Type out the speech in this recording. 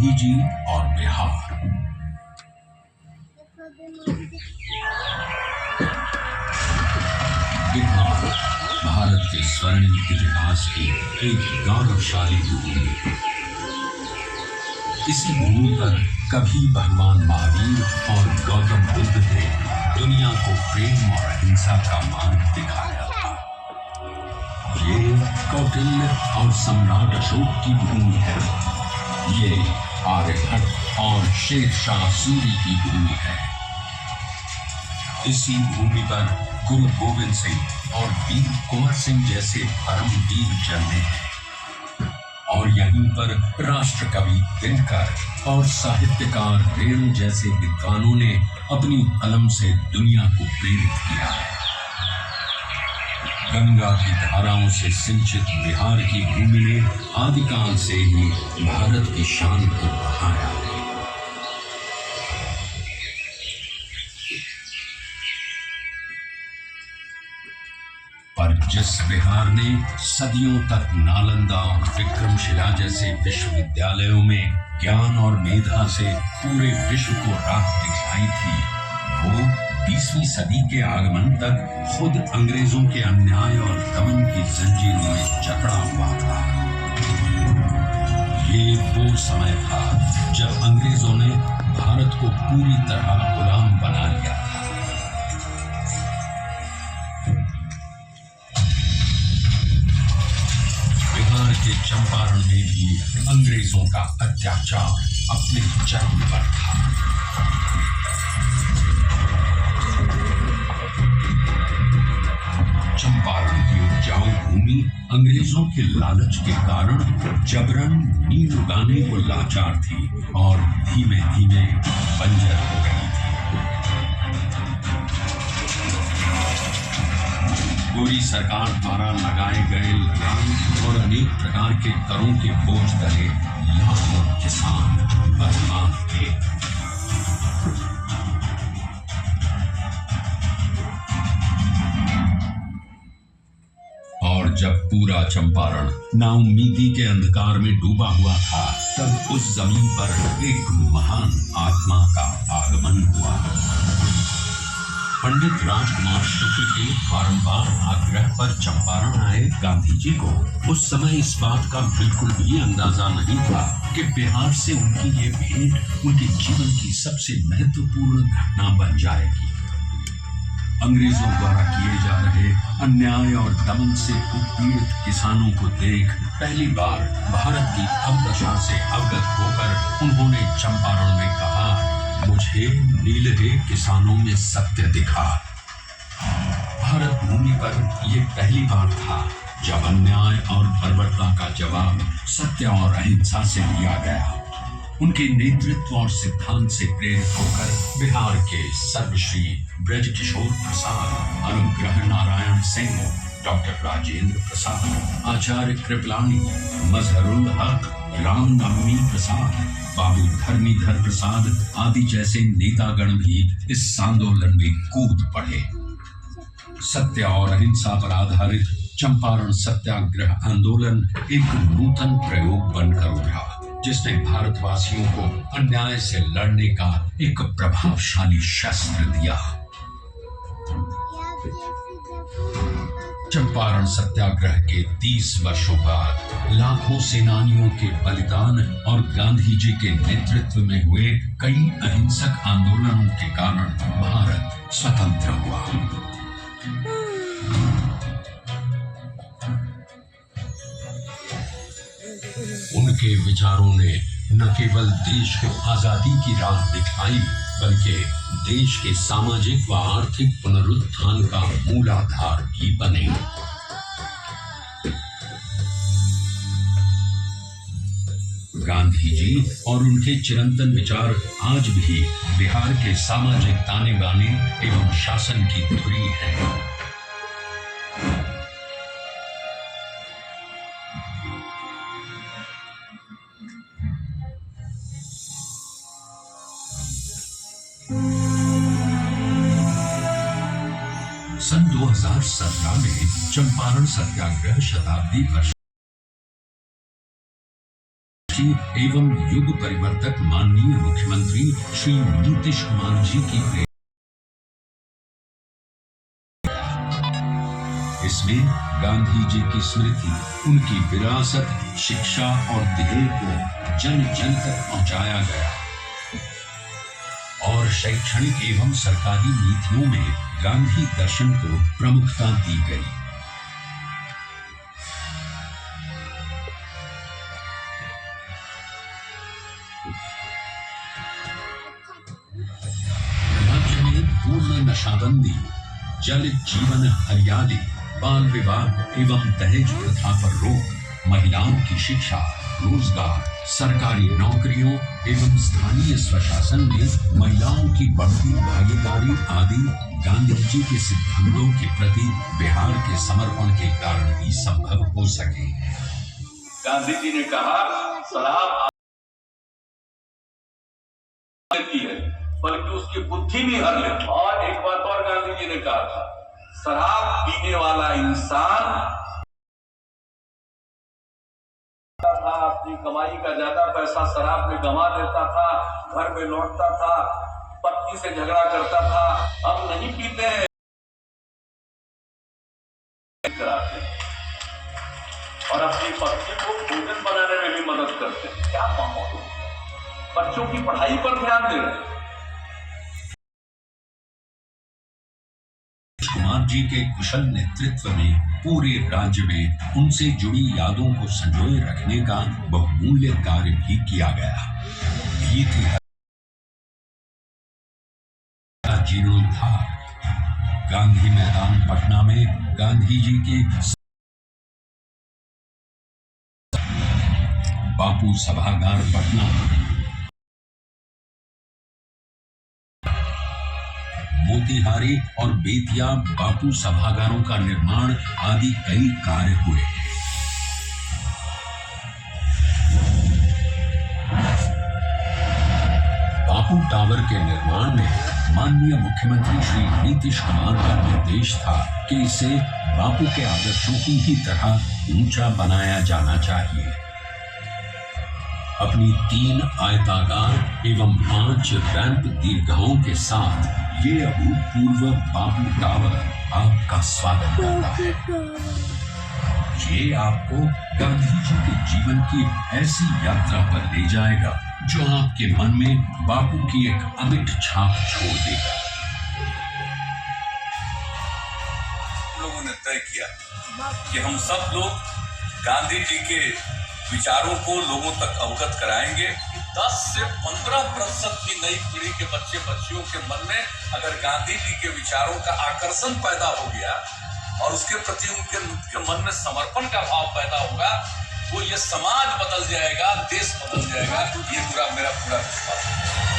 गांधी जी और बिहार। बिहार भारत के स्वर्णिम इतिहास की एक गौरवशाली भूमि है। इसी भूमि पर कभी भगवान महावीर और गौतम बुद्ध ने दुनिया को प्रेम और अहिंसा का मार्ग दिखाया था। ये कौटिल्य और सम्राट अशोक की भूमि है। ये आर्यभट्ट और शेरशाह सूरी की भूमि है। इसी भूमि पर गुरु गोविंद सिंह और वीर कुंवर सिंह जैसे परमवीर जन्मे हैं। और यहीं पर राष्ट्र कवि दिनकर और साहित्यकार रेणु जैसे विद्वानों ने अपनी कलम से दुनिया को प्रेरित किया है। गंगा की धाराओं से सिंचित बिहार की भूमि ने आदिकाल से ही भारत की शान को बढ़ाया है। पर जिस बिहार ने सदियों तक नालंदा और विक्रमशिला जैसे विश्वविद्यालयों में ज्ञान और मेधा से पूरे विश्व को राह दिखाई थी, वो 20वीं सदी के आगमन तक खुद अंग्रेजों के अन्याय और दमन की जंजीरों में जकड़ा हुआ था। ये वो समय था जब अंग्रेजों ने भारत को पूरी तरह गुलाम बना लिया था। बिहार के चंपारण में भी अंग्रेजों का अत्याचार अपने चरम पर था। चंपारण की उपजाऊ भूमि अंग्रेजों के लालच के कारण जबरन नील उगाने को लाचार थी और धीमे धीमे बंजर हो गई थी। गोरी सरकार द्वारा लगाए गए लगान और अनेक प्रकार के करों के बोझ तले लाखों किसान बर्बाद थे। और जब पूरा चंपारण नाउम्मीदी के अंधकार में डूबा हुआ था, तब उस जमीन पर एक महान आत्मा का आगमन हुआ। पंडित राजकुमार शुक्ल के बारंबार आग्रह पर चंपारण आए गांधी जी को उस समय इस बात का बिल्कुल भी अंदाजा नहीं था कि बिहार से उनकी ये भेंट उनके जीवन की सबसे महत्वपूर्ण घटना बन जाएगी। अंग्रेजों द्वारा किए जा रहे अन्याय और दमन से उत्पीड़ित किसानों को देख पहली बार भारत की अवदशा से अवगत होकर उन्होंने चंपारण में कहा, मुझे नीलहे किसानों में सत्य दिखा। भारत भूमि पर यह पहली बार था जब अन्याय और बर्बरता का जवाब सत्य और अहिंसा से दिया गया। उनके नेतृत्व और सिद्धांत से प्रेरित होकर बिहार के सर्वश्री ब्रजकिशोर प्रसाद, अनुग्रह नारायण सिंह, डॉक्टर राजेंद्र प्रसाद, आचार्य कृपलानी, मजहरुल हक, राम नवमी प्रसाद, बाबू धर्मीधर प्रसाद आदि जैसे नेतागण भी इस आंदोलन में कूद पड़े। सत्य और अहिंसा पर आधारित चंपारण सत्याग्रह आंदोलन एक नूतन प्रयोग बनकर उभरा, जिसने भारतवासियों को अन्याय से लड़ने का एक प्रभावशाली शस्त्र दिया। चंपारण सत्याग्रह के 30 वर्षों बाद लाखों सेनानियों के बलिदान और गांधी जी के नेतृत्व में हुए कई अहिंसक आंदोलनों के कारण भारत स्वतंत्र हुआ। उनके विचारों ने न केवल देश को आजादी की राह दिखाई, बल्कि देश के सामाजिक व आर्थिक पुनरुत्थान का मूलाधार भी बने। गांधी जी और उनके चिरंतन विचार आज भी बिहार के सामाजिक ताने बाने एवं शासन की धुरी है। सन 2017 में चंपारण सत्याग्रह शताब्दी वर्ष एवं युग परिवर्तक माननीय मुख्यमंत्री श्री नीतीश कुमार जी की प्रेरणा। इसमें गांधी जी की स्मृति, उनकी विरासत, शिक्षा और ध्येय को जन जन तक पहुंचाया गया और शैक्षणिक एवं सरकारी नीतियों में गांधी दर्शन को प्रमुखता दी गई। राज्य में पूर्ण नशाबंदी, जल जीवन हरियाली, बाल विवाह एवं दहेज प्रथा पर रोक, महिलाओं की शिक्षा, रोजगार, सरकारी नौकरियों एवं स्थानीय स्वशासन में महिलाओं की बढ़ती भागीदारी आदि गांधी जी के सिद्धांतों के प्रति बिहार के समर्पण के कारण ही संभव हो सके। गांधी जी ने कहा शराब लेती है बल्कि उसकी बुद्धि भी हर लेती। और एक बात और गांधी जी ने कहा था, शराब पीने वाला इंसान अपनी कमाई का ज्यादा पैसा शराब में गंवा देता था, घर में लौटता था, पत्नी से झगड़ा करता था। अब नहीं पीते हैं, कराते हैं और अपनी पत्नी को भोजन बनाने में भी मदद करते हैं। क्या माहौल, बच्चों की पढ़ाई पर ध्यान दे रहे हैं। कुमार जी के कुशल नेतृत्व में पूरे राज्य में उनसे जुड़ी यादों को संजोए रखने का बहुमूल्य कार्य भी किया गया। ये थी जीर्णोद्धार। गांधी मैदान पटना में गांधी जी के बापू सभागार पटना, मोतिहारी और बेतिया बापू सभागारों का निर्माण आदि कई कार्य हुए। बापू टावर के निर्माण में माननीय मुख्यमंत्री श्री नीतीश कुमार का निर्देश था कि इसे बापू के आदर्शों की ही तरह ऊंचा बनाया जाना चाहिए। अपनी 3 आयताकार एवं 5 रैंप दीर्घाओं के साथ ये अभूतपूर्व बापू टावर आपका स्वागत करता है। ये आपको गांधी जी के जीवन की ऐसी यात्रा पर ले जाएगा जो आपके मन में बापू की एक अमिट छाप छोड़ देगा। लोगों ने तय किया कि हम सब लोग गांधी जी के विचारों को लोगों तक अवगत कराएंगे। 10 से 15% की नई पीढ़ी के बच्चे बच्चियों के मन में अगर गांधी जी के विचारों का आकर्षण पैदा हो गया और उसके प्रति उनके मन में समर्पण का भाव पैदा होगा, तो ये समाज बदल जाएगा, देश बदल जाएगा। ये मेरा पूरा विश्वास है।